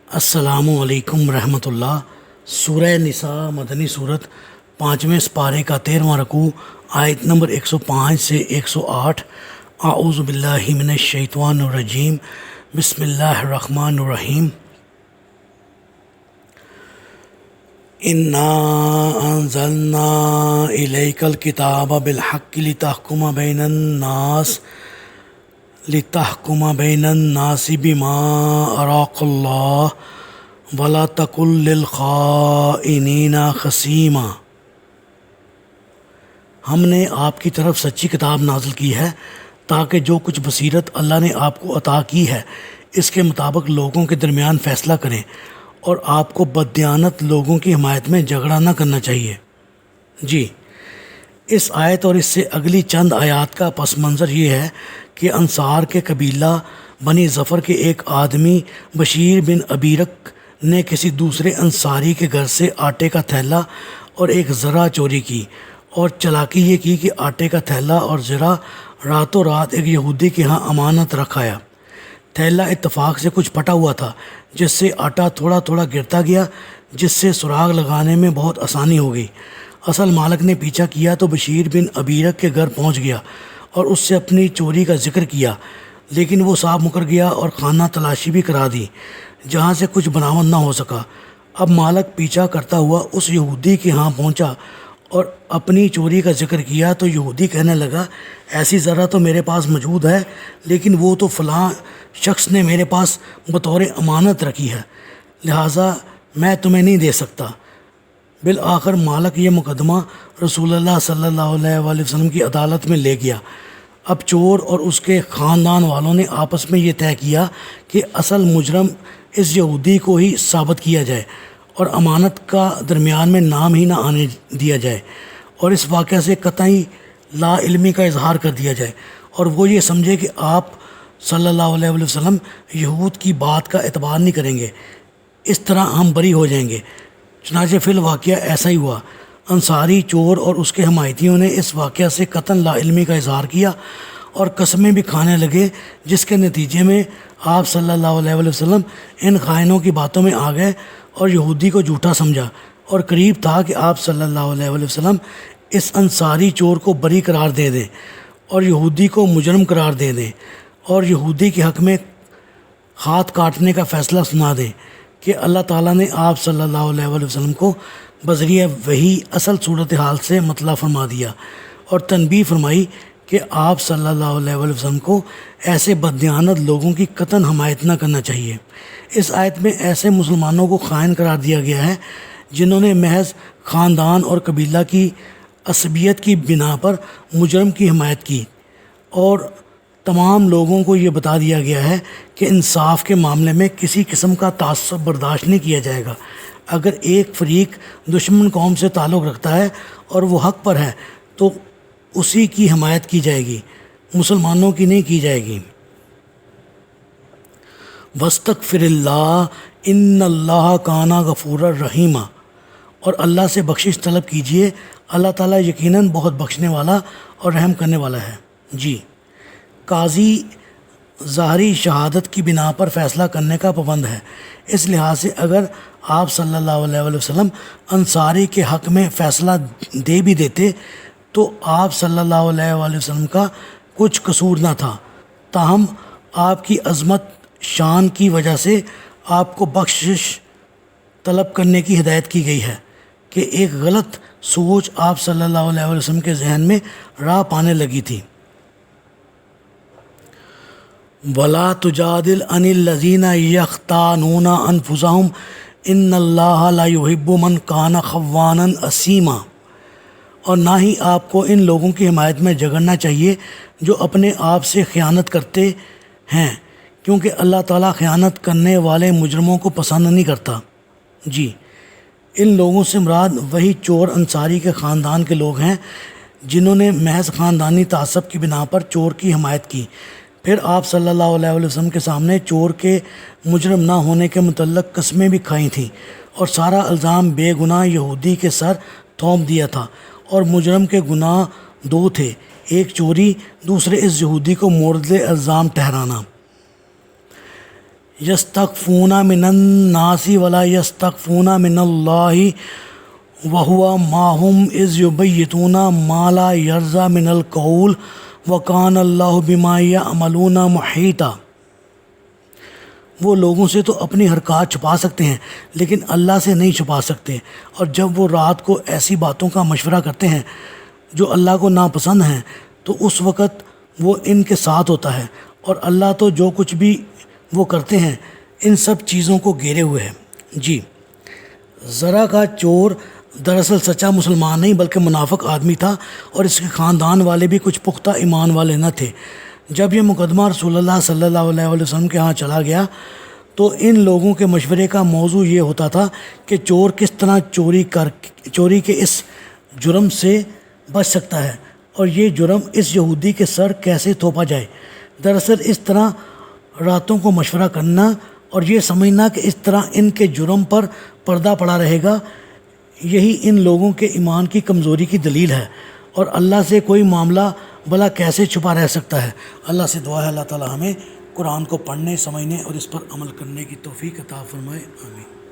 السلام علیکم ورحمۃ اللہ۔ سورہ نساء مدنی صورت 5ویں سپارے کا 13واں رکوع، آیت نمبر 105 سے 108۔ اعوذ باللہ من الشیطان الرجیم، بسم اللہ الرحمن الرحیم۔ انا انزلنا الیک الکتاب بالحق لتحکم بین الناس بما اراک اللہ ولا تکن للخائنین خصیما۔ ہم نے آپ کی طرف سچی کتاب نازل کی ہے تاکہ جو کچھ بصیرت اللہ نے آپ کو عطا کی ہے اس کے مطابق لوگوں کے درمیان فیصلہ کریں، اور آپ کو بددیانت لوگوں کی حمایت میں جھگڑا نہ کرنا چاہیے۔ جی، اس آیت اور اس سے اگلی چند آیات کا پس منظر یہ ہے کہ انصار کے قبیلہ بنی ظفر کے ایک آدمی بشیر بن ابیرک نے کسی دوسرے انصاری کے گھر سے آٹے کا تھیلا اور ایک ذرہ چوری کی، اور چالاکی یہ کی کہ آٹے کا تھیلا اور ذرہ راتوں رات ایک یہودی کے ہاں امانت رکھ آیا۔ تھیلا اتفاق سے کچھ پھٹا ہوا تھا جس سے آٹا تھوڑا تھوڑا گرتا گیا، جس سے سراغ لگانے میں بہت آسانی ہو گئی۔ اصل مالک نے پیچھا کیا تو بشیر بن ابیرک کے گھر پہنچ گیا اور اس سے اپنی چوری کا ذکر کیا، لیکن وہ صاف مکر گیا اور خانہ تلاشی بھی کرا دی، جہاں سے کچھ برآمد نہ ہو سکا۔ اب مالک پیچھا کرتا ہوا اس یہودی کے ہاں پہنچا اور اپنی چوری کا ذکر کیا تو یہودی کہنے لگا، ایسی ذرہ تو میرے پاس موجود ہے، لیکن وہ تو فلاں شخص نے میرے پاس بطور امانت رکھی ہے، لہٰذا میں تمہیں نہیں دے سکتا۔ بالآخر مالک یہ مقدمہ رسول اللہ صلی اللہ علیہ وآلہ وسلم کی عدالت میں لے گیا۔ اب چور اور اس کے خاندان والوں نے آپس میں یہ طے کیا کہ اصل مجرم اس یہودی کو ہی ثابت کیا جائے اور امانت کا درمیان میں نام ہی نہ آنے دیا جائے، اور اس واقعہ سے قطعی لا علمی کا اظہار کر دیا جائے، اور وہ یہ سمجھے کہ آپ صلی اللہ علیہ وآلہ وسلم یہود کی بات کا اعتبار نہیں کریں گے، اس طرح ہم بری ہو جائیں گے۔ چنانچہ فی الواقعہ ایسا ہی ہوا۔ انصاری چور اور اس کے حمایتیوں نے اس واقعہ سے قطعاً لا علمی کا اظہار کیا اور قسمیں بھی کھانے لگے، جس کے نتیجے میں آپ صلی اللہ علیہ وآلہ وسلم ان خائنوں کی باتوں میں آ گئے اور یہودی کو جھوٹا سمجھا، اور قریب تھا کہ آپ صلی اللہ علیہ وآلہ وسلم اس انصاری چور کو بری قرار دے دیں اور یہودی کو مجرم قرار دے دیں، اور یہودی کے حق میں ہاتھ کاٹنے کا فیصلہ سنا دیں کہ اللہ تعالیٰ نے آپ صلی اللہ علیہ وآلہ وسلم کو بذریعہ وحی اصل صورتحال سے مطلع فرما دیا، اور تنبیہ فرمائی کہ آپ صلی اللہ علیہ وآلہ وسلم کو ایسے بددیانت لوگوں کی قطعاً حمایت نہ کرنا چاہیے۔ اس آیت میں ایسے مسلمانوں کو خائن قرار دیا گیا ہے جنہوں نے محض خاندان اور قبیلہ کی عصبیت کی بنا پر مجرم کی حمایت کی، اور تمام لوگوں کو یہ بتا دیا گیا ہے کہ انصاف کے معاملے میں کسی قسم کا تعصب برداشت نہیں کیا جائے گا۔ اگر ایک فریق دشمن قوم سے تعلق رکھتا ہے اور وہ حق پر ہے تو اسی کی حمایت کی جائے گی، مسلمانوں کی نہیں کی جائے گی۔ وَاسْتَغْفِرِ اللَّهَ إِنَّ اللَّهَ كَانَ غَفُورًا رَحِيمًا، اور اللہ سے بخشش طلب کیجئے، اللہ تعالیٰ یقیناً بہت بخشنے والا اور رحم کرنے والا ہے۔ جی، قاضی ظاہری شہادت کی بنا پر فیصلہ کرنے کا پابند ہے، اس لحاظ سے اگر آپ صلی اللہ علیہ وآلہ وسلم انصاری کے حق میں فیصلہ دے بھی دیتے تو آپ صلی اللہ علیہ وآلہ وسلم کا کچھ قصور نہ تھا، تاہم آپ کی عظمت شان کی وجہ سے آپ کو بخشش طلب کرنے کی ہدایت کی گئی ہے کہ ایک غلط سوچ آپ صلی اللہ علیہ وآلہ وسلم کے ذہن میں راہ پانے لگی تھی۔ وَلَا تُجَادِلْ عَنِ الَّذِينَ يَخْتَانُونَ أَنفُسَهُمْ إِنَّ اللَّهَ لَا يُحِبُّ مَنْ كَانَ خَوَّانًا أَثِيمًا، اور نہ ہی آپ کو ان لوگوں کی حمایت میں جھگڑنا چاہیے جو اپنے آپ سے خیانت کرتے ہیں، کیونکہ اللہ تعالیٰ خیانت کرنے والے مجرموں کو پسند نہیں کرتا۔ جی، ان لوگوں سے مراد وہی چور انصاری کے خاندان کے لوگ ہیں جنہوں نے محض خاندانی تعصب کی بنا پر چور کی حمایت کی، پھر آپ صلی اللہ علیہ وآلہ وسلم کے سامنے چور کے مجرم نہ ہونے کے متعلق قسمیں بھی کھائی تھیں، اور سارا الزام بے گناہ یہودی کے سر تھوپ دیا تھا، اور مجرم کے گناہ دو تھے، ایک چوری، دوسرے اس یہودی کو مورد الزام ٹھہرانا۔ یستخفون من الناس ولا یستخفون من اللہ وہو معہم اذ یبیتون ما لا یرضی من القول وکان اللہ بما یعملون محیطا۔ وہ لوگوں سے تو اپنی حرکات چھپا سکتے ہیں لیکن اللہ سے نہیں چھپا سکتے، اور جب وہ رات کو ایسی باتوں کا مشورہ کرتے ہیں جو اللہ کو ناپسند ہیں تو اس وقت وہ ان کے ساتھ ہوتا ہے، اور اللہ تو جو کچھ بھی وہ کرتے ہیں ان سب چیزوں کو گھیرے ہوئے ہے۔ جی، ذرا کا چور دراصل سچا مسلمان نہیں بلکہ منافق آدمی تھا، اور اس کے خاندان والے بھی کچھ پختہ ایمان والے نہ تھے۔ جب یہ مقدمہ رسول اللہ صلی اللہ علیہ وسلم کے ہاں چلا گیا تو ان لوگوں کے مشورے کا موضوع یہ ہوتا تھا کہ چور کس طرح چوری کے اس جرم سے بچ سکتا ہے، اور یہ جرم اس یہودی کے سر کیسے تھوپا جائے۔ دراصل اس طرح راتوں کو مشورہ کرنا اور یہ سمجھنا کہ اس طرح ان کے جرم پر پردہ پڑا رہے گا، یہی ان لوگوں کے ایمان کی کمزوری کی دلیل ہے، اور اللہ سے کوئی معاملہ بھلا کیسے چھپا رہ سکتا ہے۔ اللہ سے دعا ہے اللہ تعالی ہمیں قرآن کو پڑھنے، سمجھنے اور اس پر عمل کرنے کی توفیق عطا فرمائے، آمین۔